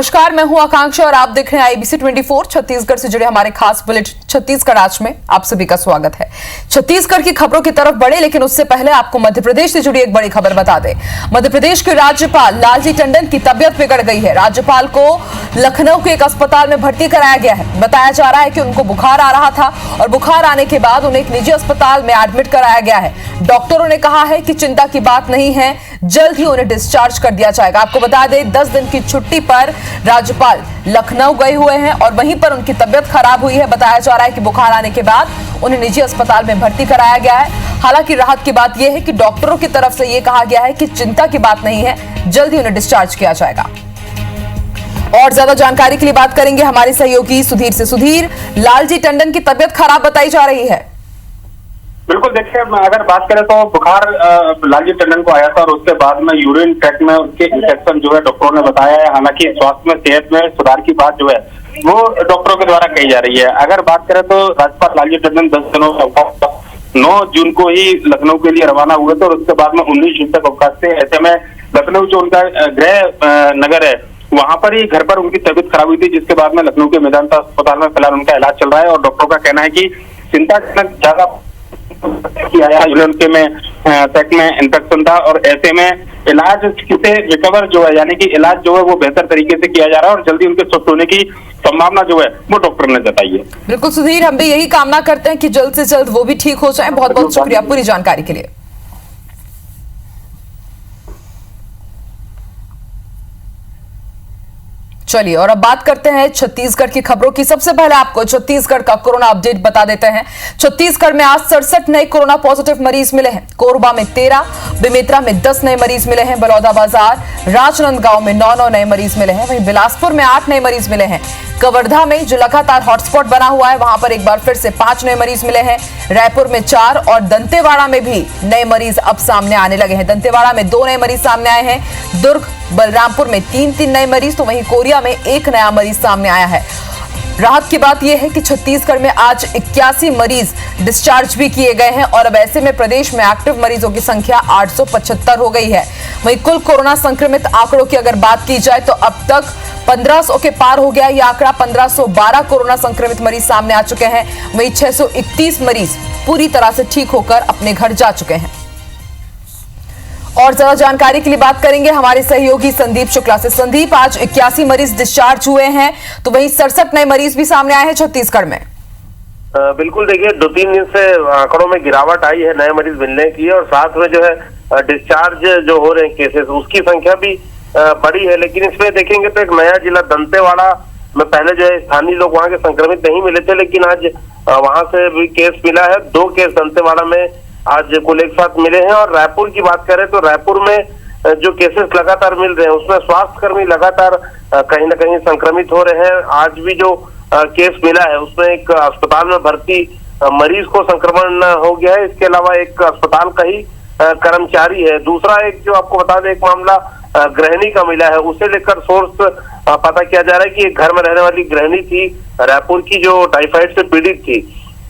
नमस्कार, मैं हूं आकांक्षा और आप देख रहे हैं आईबीसी 24 छत्तीसगढ़ से जुड़े हमारे खास बुलेटिन छत्तीसगढ़ आज में आप सभी का स्वागत है। छत्तीसगढ़ की खबरों की तरफ बढ़े, लेकिन उससे पहले आपको मध्य प्रदेश से जुड़ी एक बड़ी खबर बता दें। मध्य प्रदेश के राज्यपाल लालजी टंडन की तबियत बिगड़ गई है। राज्यपाल को लखनऊ के एक अस्पताल में भर्ती कराया गया है। बताया जा रहा है कि उनको बुखार आ रहा था और बुखार आने के बाद उन्हें एक निजी अस्पताल में एडमिट कराया गया है। डॉक्टरों ने कहा है कि चिंता की बात नहीं है, जल्द ही उन्हें डिस्चार्ज कर दिया जाएगा। आपको बता दें 10 दिन की छुट्टी पर राज्यपाल लखनऊ गए हुए हैं और वहीं पर उनकी तबियत खराब हुई है। बताया जा रहा है कि बुखार आने के बाद उन्हें निजी अस्पताल में भर्ती कराया गया है। हालांकि राहत की बात यह है कि डॉक्टरों की तरफ से यह कहा गया है कि चिंता की बात नहीं है, जल्द ही उन्हें डिस्चार्ज किया जाएगा। और ज्यादा जानकारी के लिए बात करेंगे हमारे सहयोगी सुधीर से। सुधीर, लालजी टंडन की तबियत खराब बताई जा रही है। बिल्कुल, देखिए अगर बात करें तो बुखार लालजी टंडन को आया था और उसके बाद में यूरिन ट्रैक्ट में उसके इंफेक्शन जो है डॉक्टरों ने बताया है। हालांकि स्वास्थ्य में सेहत में सुधार की बात जो है वो डॉक्टरों के द्वारा कही जा रही है। अगर बात करें तो राज्यपाल लालजी टंडन 10 दिनों का 9 जून को ही लखनऊ के लिए रवाना हुए थे और उसके बाद में 19 जून तक अवकाश थे। ऐसे में लखनऊ जो उनका गृह नगर है वहां पर ही घर पर उनकी तबियत खराब हुई थी, जिसके बाद में लखनऊ के मेदांता अस्पताल में फिलहाल उनका इलाज चल रहा है। और डॉक्टरों का कहना है कि चिंताजनक ज्यादा में पेट में इन्फेक्शन था और ऐसे में इलाज से रिकवर जो है यानी कि इलाज जो है वो बेहतर तरीके से किया जा रहा है और जल्दी उनके स्वस्थ होने की संभावना जो है वो डॉक्टर ने जताई है। बिल्कुल सुधीर, हम भी यही कामना करते हैं कि जल्द से जल्द वो भी ठीक हो जाए। बहुत बहुत शुक्रिया पूरी जानकारी के लिए। चलिए और अब बात करते हैं छत्तीसगढ़ की खबरों की। सबसे पहले आपको छत्तीसगढ़ का कोरोना अपडेट बता देते हैं। छत्तीसगढ़ में आज 67 नए कोरोना पॉजिटिव मरीज मिले हैं। कोरबा में 13, बेमेतरा में 10 नए मरीज मिले हैं। बलौदाबाजार, राजनांदगांव में 9 नए मरीज मिले हैं। वहीं बिलासपुर में 8 नए मरीज मिले हैं। कवर्धा में जो लगातार हॉटस्पॉट बना हुआ है वहां पर एक बार फिर से 5 नए मरीज मिले हैं। रायपुर में 4 और दंतेवाड़ा में भी नए मरीज अब सामने आने लगे हैं। दंतेवाड़ा में 2 नए मरीज सामने आए हैं। दुर्ग, बलरामपुर में 3 नए मरीज, तो वहीं कोरिया में 1 नया मरीज सामने आया है। राहत की बात यह है कि छत्तीसगढ़ में आज 81 मरीज डिस्चार्ज भी किए गए हैं और अब ऐसे में प्रदेश में एक्टिव मरीजों की संख्या 875 हो गई है। वहीं कुल कोरोना संक्रमित आंकड़ों की अगर बात की जाए तो अब तक 1500 के पार हो गया। यह आंकड़ा 1512 कोरोना संक्रमित मरीज सामने आ चुके हैं। वहीं 631 मरीज पूरी तरह से ठीक होकर अपने घर जा चुके हैं। और ज्यादा जानकारी के लिए बात करेंगे हमारे सहयोगी संदीप शुक्ला से। संदीप, आज 81 मरीज डिस्चार्ज हुए हैं, तो वहीं 67 नए मरीज भी सामने आए हैं छत्तीसगढ़ में। बिल्कुल, देखिए 2-3 दिन से आंकड़ों में गिरावट आई है नए मरीज मिलने की और साथ में जो है डिस्चार्ज जो हो रहे हैं केसेस उसकी संख्या भी बड़ी है। लेकिन इसमें देखेंगे तो एक नया जिला दंतेवाड़ा में पहले जो है स्थानीय लोग वहां के संक्रमित नहीं मिले थे, लेकिन आज वहां से भी केस मिला है। 2 केस दंतेवाड़ा में आज कुल एक साथ मिले हैं। और रायपुर की बात करें तो रायपुर में जो केसेस लगातार मिल रहे हैं उसमें स्वास्थ्यकर्मी लगातार कहीं ना कहीं संक्रमित हो रहे हैं। आज भी जो केस मिला है उसमें एक अस्पताल में भर्ती मरीज को संक्रमण हो गया है। इसके अलावा एक अस्पताल का ही कर्मचारी है। दूसरा एक जो आपको बता दें एक मामला गृहिणी का मिला है, उसे लेकर सोर्स पता किया जा रहा है कि एक घर में रहने वाली गृहिणी थी रायपुर की जो टाइफाइड से पीड़ित थी,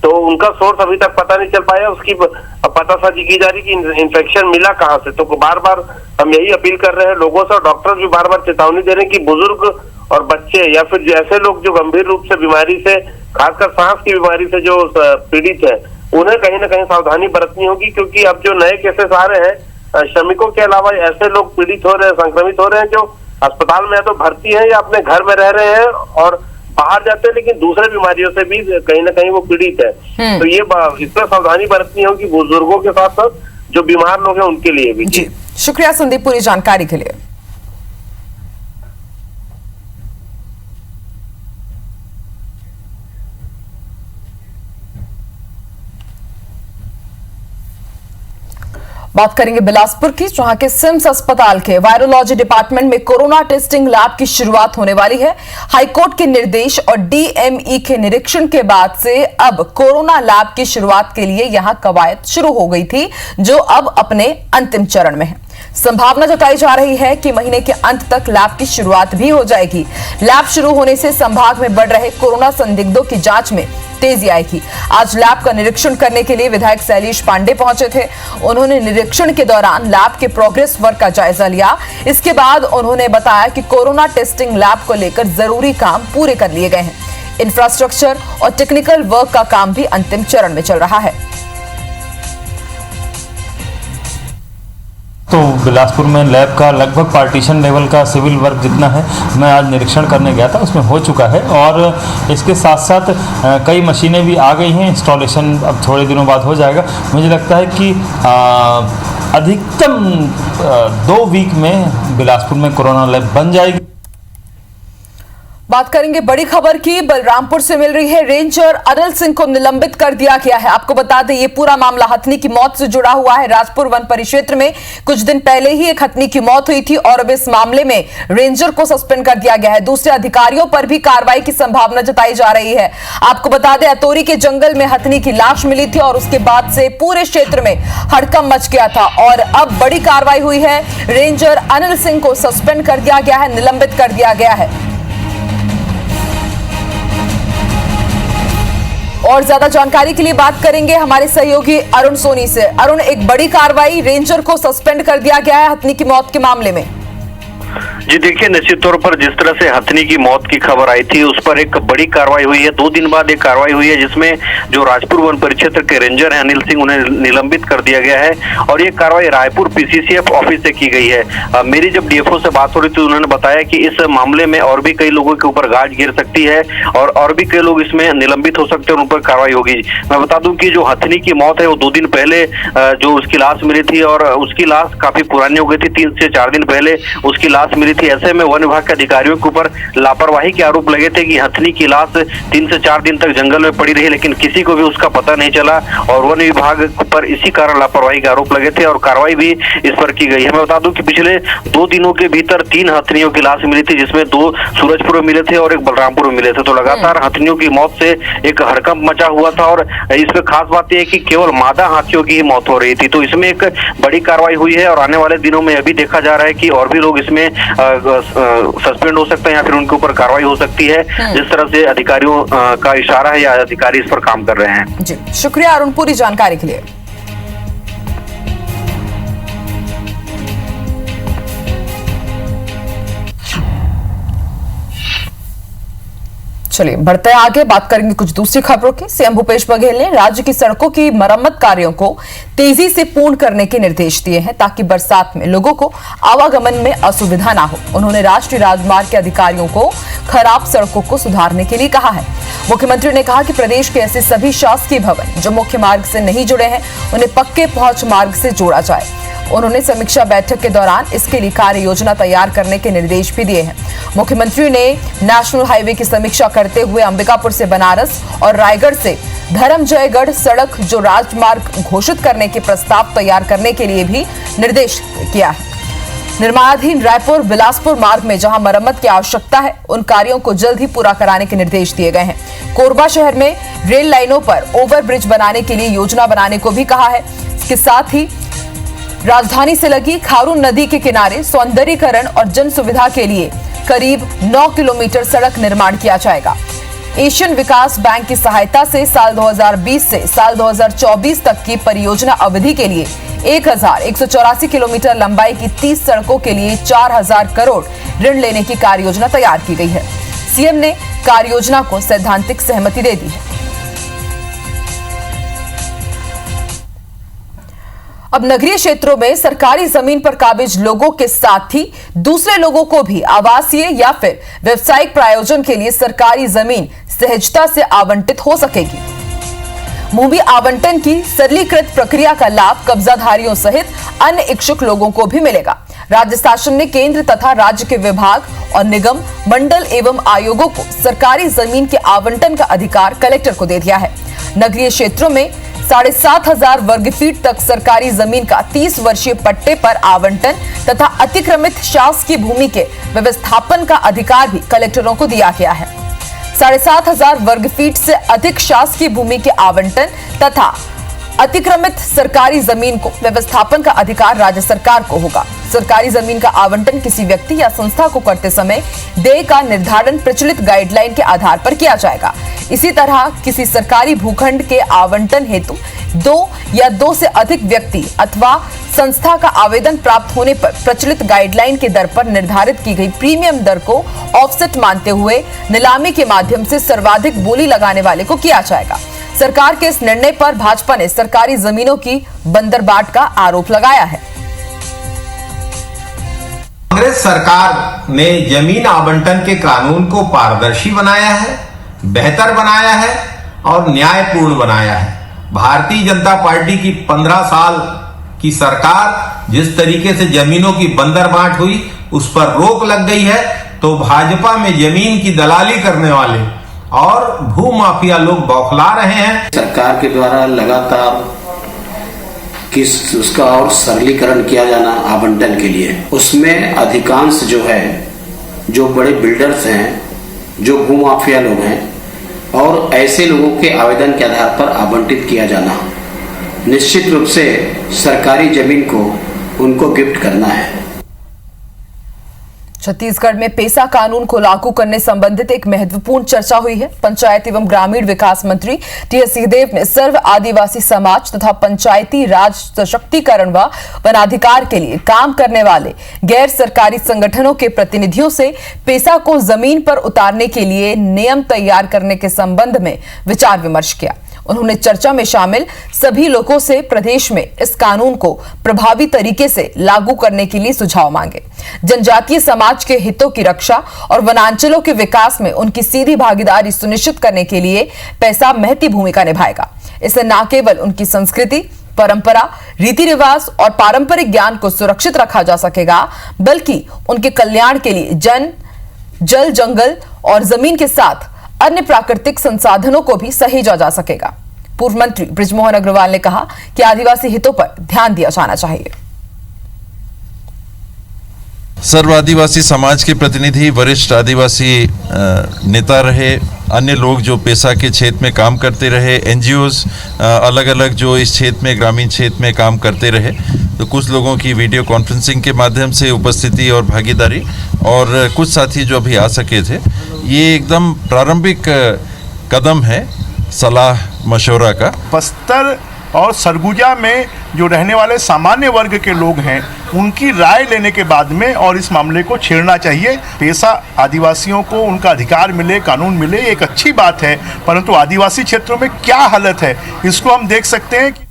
तो उनका सोर्स अभी तक पता नहीं चल पाया। उसकी पतासाजी की जा रही कि इन्फेक्शन मिला कहां से। तो बार बार हम यही अपील कर रहे हैं लोगों से और डॉक्टर भी बार बार चेतावनी दे रहे हैं कि बुजुर्ग और बच्चे या फिर ऐसे लोग जो गंभीर रूप से बीमारी से, खासकर सांस की बीमारी से जो पीड़ित है, उन्हें कहीं ना कहीं सावधानी बरतनी होगी। क्योंकि अब जो नए केसेस आ रहे हैं श्रमिकों के अलावा ऐसे लोग पीड़ित हो रहे हैं, संक्रमित हो रहे हैं जो अस्पताल में या तो भर्ती है या अपने घर में रह रहे हैं और बाहर जाते हैं, लेकिन दूसरे बीमारियों से भी कहीं ना कहीं वो पीड़ित है। तो ये इसमें सावधानी बरतनी होगी बुजुर्गों के साथ साथ जो बीमार लोग हैं उनके लिए भी। जी शुक्रिया संदीप पूरी जानकारी के लिए। बात करेंगे बिलासपुर की, जहां के सिम्स अस्पताल के वायरोलॉजी डिपार्टमेंट में कोरोना टेस्टिंग लैब की शुरुआत होने वाली है। हाईकोर्ट के निर्देश और डीएमई के निरीक्षण के बाद से अब कोरोना लैब की शुरुआत के लिए यहां कवायद शुरू हो गई थी, जो अब अपने अंतिम चरण में है। संभावना जताई जा रही है कि महीने के अंत तक लैब की शुरुआत भी हो जाएगी। लैब शुरू होने से संभाग में बढ़ रहे कोरोना संदिग्धों की जांच में तेजी आएगी। आज लैब का निरीक्षण करने के लिए विधायक शैलेश पांडे पहुंचे थे। उन्होंने निरीक्षण के दौरान लैब के प्रोग्रेस वर्क का जायजा लिया। इसके बाद उन्होंने बताया कि कोरोना टेस्टिंग लैब को लेकर जरूरी काम पूरे कर लिए गए हैं। इंफ्रास्ट्रक्चर और टेक्निकल वर्क का काम भी अंतिम चरण में चल रहा है। तो बिलासपुर में लैब का लगभग पार्टीशन लेवल का सिविल वर्क जितना है मैं आज निरीक्षण करने गया था, उसमें हो चुका है। और इसके साथ साथ कई मशीनें भी आ गई हैं। इंस्टॉलेशन अब थोड़े दिनों बाद हो जाएगा। मुझे लगता है कि अधिकतम 2 वीक में बिलासपुर में कोरोना लैब बन जाएगी। बात करेंगे बड़ी खबर की। बलरामपुर से मिल रही है। रेंजर अनिल सिंह को निलंबित कर दिया गया है। आपको बता दें, ये पूरा मामला हथनी की मौत से जुड़ा हुआ है। राजपुर वन परिक्षेत्र में कुछ दिन पहले ही एक हथनी की मौत हुई थी और अब इस मामले में रेंजर को सस्पेंड कर दिया गया है। दूसरे अधिकारियों पर भी कार्रवाई की संभावना जताई जा रही है। आपको बता दें, अतोरी के जंगल में हथनी की लाश मिली थी और उसके बाद से पूरे क्षेत्र में हड़कंप मच गया था और अब बड़ी कार्रवाई हुई है। रेंजर अनिल सिंह को सस्पेंड कर दिया गया है, निलंबित कर दिया गया है। और ज्यादा जानकारी के लिए बात करेंगे हमारे सहयोगी अरुण सोनी से। अरुण, एक बड़ी कार्रवाई, रेंजर को सस्पेंड कर दिया गया है हथनी की मौत के मामले में। जी देखिए, निश्चित तौर पर जिस तरह से हथनी की मौत की खबर आई थी उस पर एक बड़ी कार्रवाई हुई है। 2 दिन बाद एक कार्रवाई हुई है जिसमें जो राजपुर वन परिक्षेत्र के रेंजर हैं अनिल सिंह, उन्हें निलंबित कर दिया गया है और ये कार्रवाई रायपुर पीसीसीएफ ऑफिस से की गई है। मेरी जब डीएफओ से बात हो रही थी, उन्होंने बताया कि इस मामले में और भी कई लोगों के ऊपर गाज गिर सकती है और भी कई लोग इसमें निलंबित हो सकते हैं, उन पर कार्रवाई होगी। मैं बता दूं कि जो हथनी की मौत है वो 2 दिन पहले जो उसकी लाश मिली थी और उसकी लाश काफी पुरानी हो गई थी। 3 से 4 दिन पहले उसकी लाश मिली थी। ऐसे में वन विभाग के अधिकारियों के ऊपर लापरवाही के आरोप लगे थे कि हथनी की लाश 3 से 4 दिन तक जंगल में पड़ी रही, लेकिन किसी को भी उसका पता नहीं चला और वन विभाग पर इसी कारण लापरवाही के आरोप लगे थे और कार्रवाई भी इस पर की गई है। मैं बता दूं कि पिछले 2 दिनों के भीतर 3 हथनियों की लाश मिली थी, जिसमें 2 सूरजपुर में मिले थे और एक बलरामपुर में मिले थे। तो लगातार हथनियों की मौत से एक हड़कंप मचा हुआ था और इसमें खास बात यह है कि केवल मादा हाथियों की ही मौत हो रही थी। तो इसमें एक बड़ी कार्रवाई हुई है और आने वाले दिनों में अभी देखा जा रहा है कि और भी लोग इसमें सस्पेंड हो सकते हैं या फिर उनके ऊपर कार्रवाई हो सकती है। जिस तरह से अधिकारियों का इशारा है या अधिकारी इस पर काम कर रहे हैं। जी, शुक्रिया अरुण पूरी जानकारी के लिए। चलिए बढ़ते हैं आगे, बात करेंगे कुछ दूसरी खबरों की। सीएम भूपेश बघेल ने राज्य की सड़कों की मरम्मत कार्यों को तेजी से पूर्ण करने के निर्देश दिए हैं ताकि बरसात में लोगों को आवागमन में असुविधा ना हो। उन्होंने राष्ट्रीय राजमार्ग के अधिकारियों को खराब सड़कों को सुधारने के लिए कहा है। मुख्यमंत्री ने कहा कि प्रदेश के ऐसे सभी शासकीय भवन जो मुख्य मार्ग से नहीं जुड़े हैं उन्हें पक्के पहुंच मार्ग से जोड़ा जाए। उन्होंने समीक्षा बैठक के दौरान इसके लिए कार्य योजना तैयार करने के निर्देश भी दिए हैं। मुख्यमंत्री ने नेशनल हाईवे की समीक्षा करते हुए अंबिकापुर से बनारस और रायगढ़ से धर्मजयगढ़ सड़क जो राजमार्ग घोषित करने के प्रस्ताव तैयार करने के लिए भी निर्देश किया है। निर्माणाधीन रायपुर बिलासपुर मार्ग में जहां मरम्मत की आवश्यकता है उन कार्यों को जल्द ही पूरा कराने के निर्देश दिए गए हैं। कोरबा शहर में रेल लाइनों पर ओवरब्रिज बनाने के लिए योजना बनाने को भी कहा है। इसके साथ ही राजधानी से लगी खारून नदी के किनारे सौंदर्यीकरण और जन सुविधा के लिए करीब 9 किलोमीटर सड़क निर्माण किया जाएगा। एशियन विकास बैंक की सहायता से साल 2020 से साल 2024 तक की परियोजना अवधि के लिए 1184 किलोमीटर लंबाई की 30 सड़कों के लिए 4000 करोड़ ऋण लेने की कार्य योजना तैयार की गई है। सीएम ने कार्य योजना को सैद्धांतिक सहमति दे दी है। अब नगरीय क्षेत्रों में सरकारी जमीन पर काबिज लोगों के साथ ही दूसरे लोगों को भी आवासीय या फिर व्यवसायिक प्रयोजन के लिए सरकारी जमीन सहजता से आवंटित हो सकेगी। भूमि आवंटन की सरलीकृत प्रक्रिया का लाभ कब्जाधारियों सहित अन्य इच्छुक लोगों को भी मिलेगा। राज्य शासन ने केंद्र तथा राज्य के विभाग और निगम, मंडल एवं आयोगों को सरकारी जमीन के आवंटन का अधिकार कलेक्टर को दे दिया है। नगरीय क्षेत्रों में 7,500 वर्ग फीट तक सरकारी जमीन का 30 वर्षीय पट्टे पर आवंटन तथा अतिक्रमित शासकीय भूमि के व्यवस्थापन का अधिकार भी कलेक्टरों को दिया गया है। 7,500 वर्ग फीट से अधिक शासकीय भूमि के आवंटन तथा अतिक्रमित सरकारी जमीन को व्यवस्थापन का अधिकार राज्य सरकार को होगा। सरकारी जमीन का आवंटन किसी व्यक्ति या संस्था को करते समय देय का निर्धारण प्रचलित गाइडलाइन के आधार पर किया जाएगा। इसी तरह किसी सरकारी भूखंड के आवंटन हेतु 2 या 2 से अधिक व्यक्ति अथवा संस्था का आवेदन प्राप्त होने पर प्रचलित गाइडलाइन के दर पर निर्धारित की गई प्रीमियम दर को ऑफसेट मानते हुए नीलामी के माध्यम से सर्वाधिक बोली लगाने वाले को किया जाएगा। सरकार के इस निर्णय पर भाजपा ने सरकारी जमीनों की बंदरबाट का आरोप लगाया है। कांग्रेस सरकार ने जमीन आवंटन के कानून को पारदर्शी बनाया है, बेहतर बनाया है और न्यायपूर्ण बनाया है। भारतीय जनता पार्टी की 15 साल की सरकार जिस तरीके से जमीनों की बंदरबाट हुई उस पर रोक लग गई है, तो भाजपा में जमीन की दलाली करने वाले और भूमाफिया लोग बौखला रहे हैं। सरकार के द्वारा लगातार उसका और सरलीकरण किया जाना आवंटन के लिए, उसमें अधिकांश जो है, जो बड़े बिल्डर्स हैं, जो भूमाफिया लोग हैं और ऐसे लोगों के आवेदन के आधार पर आवंटित किया जाना, निश्चित रूप से सरकारी जमीन को उनको गिफ्ट करना है। छत्तीसगढ़ में पेसा कानून को लागू करने संबंधित एक महत्वपूर्ण चर्चा हुई है। पंचायत एवं ग्रामीण विकास मंत्री टीएस सिंहदेव ने सर्व आदिवासी समाज तथा पंचायती राज सशक्तिकरण व वनाधिकार के लिए काम करने वाले गैर सरकारी संगठनों के प्रतिनिधियों से पेसा को जमीन पर उतारने के लिए नियम तैयार करने के संबंध में विचार विमर्श किया। उन्होंने चर्चा में शामिल सभी लोगों से प्रदेश में इस कानून को प्रभावी तरीके से लागू करने के लिए सुझाव मांगे। जनजातीय समाज के हितों की रक्षा और वनांचलों के विकास में उनकी सीधी भागीदारी सुनिश्चित करने के लिए पेसा महती भूमिका निभाएगा। इससे न केवल उनकी संस्कृति, परंपरा, रीति रिवाज और पारंपरिक ज्ञान को सुरक्षित रखा जा सकेगा, बल्कि उनके कल्याण के लिए जल, जंगल और जमीन के साथ अन्य प्राकृतिक संसाधनों को भी सहेजा जा सकेगा। पूर्व मंत्री बृजमोहन अग्रवाल ने कहा कि आदिवासी हितों पर ध्यान दिया जाना चाहिए। सर्व आदिवासी समाज के प्रतिनिधि, वरिष्ठ आदिवासी नेता रहे, अन्य लोग जो पेशा के क्षेत्र में काम करते रहे, एनजीओज अलग अलग जो इस क्षेत्र में, ग्रामीण क्षेत्र में काम करते रहे, तो कुछ लोगों की वीडियो कॉन्फ्रेंसिंग के माध्यम से उपस्थिति और भागीदारी, और कुछ साथी जो अभी आ सके थे, ये एकदम प्रारंभिक कदम है सलाह मशवरा का। बस्तर और सरगुजा में जो रहने वाले सामान्य वर्ग के लोग हैं, उनकी राय लेने के बाद में और इस मामले को छेड़ना चाहिए। पेशा आदिवासियों को उनका अधिकार मिले, कानून मिले, एक अच्छी बात है, परंतु आदिवासी क्षेत्रों में क्या हालत है इसको हम देख सकते हैं कि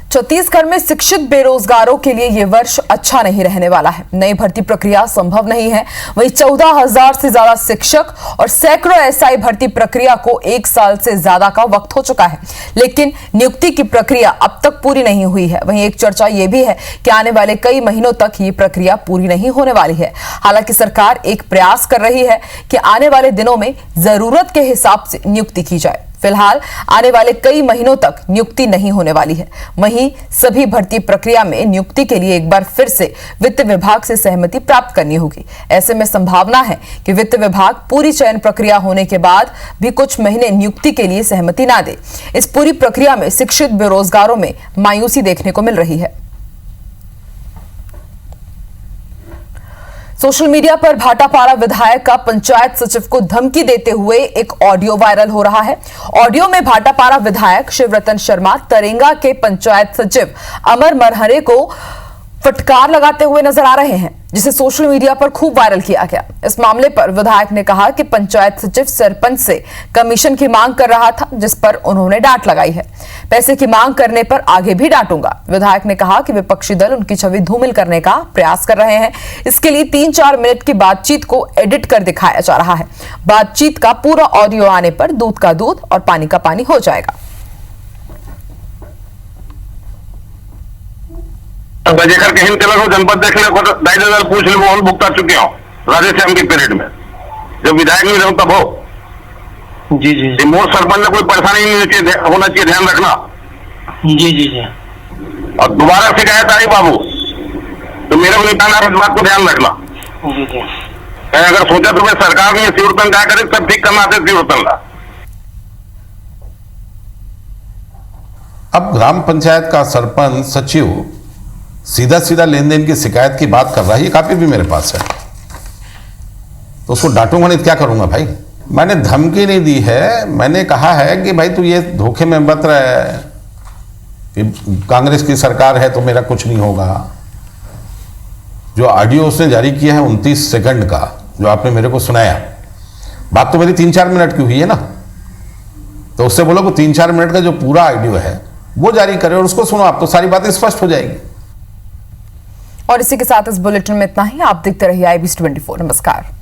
छत्तीसगढ़ में शिक्षित बेरोजगारों के लिए यह वर्ष अच्छा नहीं रहने वाला है। नई भर्ती प्रक्रिया संभव नहीं है। वहीं 14,000 से ज्यादा शिक्षक और सैकड़ों एसआई भर्ती प्रक्रिया को 1 साल से ज्यादा का वक्त हो चुका है, लेकिन नियुक्ति की प्रक्रिया अब तक पूरी नहीं हुई है। वहीं एक चर्चा यह भी है कि आने वाले कई महीनों तक ये प्रक्रिया पूरी नहीं होने वाली है। हालांकि सरकार एक प्रयास कर रही है कि आने वाले दिनों में जरूरत के हिसाब से नियुक्ति की जाए। फिलहाल आने वाले कई महीनों तक नियुक्ति नहीं होने वाली है। वहीं सभी भर्ती प्रक्रिया में नियुक्ति के लिए एक बार फिर से वित्त विभाग से सहमति प्राप्त करनी होगी। ऐसे में संभावना है कि वित्त विभाग पूरी चयन प्रक्रिया होने के बाद भी कुछ महीने नियुक्ति के लिए सहमति ना दे। इस पूरी प्रक्रिया में शिक्षित बेरोजगारों में मायूसी देखने को मिल रही है। सोशल मीडिया पर भाटापारा विधायक का पंचायत सचिव को धमकी देते हुए एक ऑडियो वायरल हो रहा है। ऑडियो में भाटापारा विधायक शिवरतन शर्मा तरेंगा के पंचायत सचिव अमर मरहरे को फटकार लगाते हुए नजर आ रहे हैं, जिसे सोशल मीडिया पर खूब वायरल किया गया। इस मामले पर विधायक ने कहा कि पंचायत सचिव सरपंच से कमीशन की मांग कर रहा था, जिस पर उन्होंने डांट लगाई है। पैसे की मांग करने पर आगे भी डांटूंगा। विधायक ने कहा कि विपक्षी दल उनकी छवि धूमिल करने का प्रयास कर रहे हैं। इसके लिए 3-4 मिनट की बातचीत को एडिट कर दिखाया जा रहा है। बातचीत का पूरा ऑडियो आने पर दूध का दूध और पानी का पानी हो जाएगा। जेकर के हिंद हो जनपद देख ले, 2,500 पूछ ले, वो भुगता चुके हो राधेश्याम के पीरियड में, जब विधायक नहीं रहूं तब हो। जी जी मोर सरपंच में कोई परेशानी नहीं होना चाहिए, ध्यान रखना। जी जी जी। और दोबारा शिकायत आई बाबू तो मेरे को निपटाना, इस बात को ध्यान रखना। जी जी। अगर सोचा तो मैं सरकार ने शिवरतन क्या करे, सब ठीक करना आते शिवरतन का। अब ग्राम पंचायत का सरपंच सचिव सीधा सीधा लेन देन की शिकायत की बात कर रहा है। ये काफी भी मेरे पास है, तो उसको डांटूंगा नहीं, क्या करूंगा भाई? मैंने धमकी नहीं दी है, मैंने कहा है कि भाई तू ये धोखे में मत रहे कि कांग्रेस की सरकार है तो मेरा कुछ नहीं होगा। जो ऑडियो उसने जारी किया है 29 सेकंड का, जो आपने मेरे को सुनाया, बात तो मेरी 3-4 मिनट की हुई है ना, तो उससे बोलो कि 3-4 मिनट का जो पूरा ऑडियो है वो जारी करे और उसको सुनो, आप तो सारी बातें स्पष्ट हो जाएगी। और इसी के साथ इस बुलेटिन में इतना ही। आप देखते रहिए IBC 24। नमस्कार।